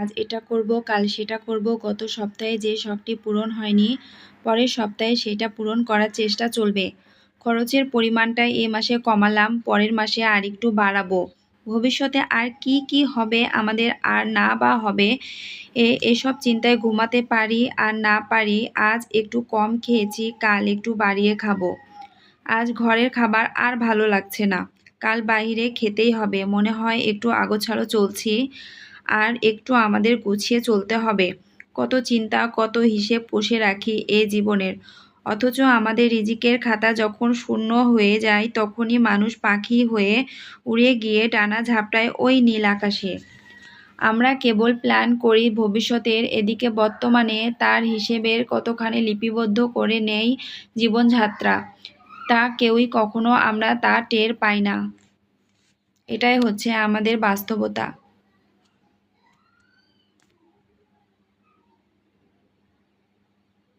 আজ এটা করব, কাল সেটা করব। গত সপ্তাহে যে শখটি পূরণ হয়নি, পরের সপ্তাহে সেটা পূরণ করার চেষ্টা চলবে। খরচের পরিমাণটা এ মাসে কমালাম, পরের মাসে আরেকটু বাড়াবো। ভবিষ্যতে আর কি কি হবে আমাদের আর না বা হবে, এসব চিন্তায় ঘুমাতে পারি আর না পারি। আজ একটু কম খেয়েছি, কাল একটু বাড়িয়ে খাবো। আজ ঘরের খাবার আর ভালো লাগছে না, কাল বাইরে খেতেই হবে। মনে হয় একটু আগোছালো চলছি, আর একটু আমাদের গুছিয়ে চলতে হবে। কত চিন্তা, কত হিসেব কষে রাখি এ জীবনের, অথচ আমাদের রিজিকের খাতা যখন শূন্য হয়ে যায় তখনই মানুষ পাখি হয়ে উড়ে গিয়ে ডানা ঝাপটায় ওই নীল আকাশে। আমরা কেবল প্ল্যান করি ভবিষ্যতের, এদিকে বর্তমানে তার হিসেবের কতখানি লিপিবদ্ধ করে নেই জীবনযাত্রা, তা কেউই কখনো আমরা তা টের পাই না। এটাই হচ্ছে আমাদের বাস্তবতা।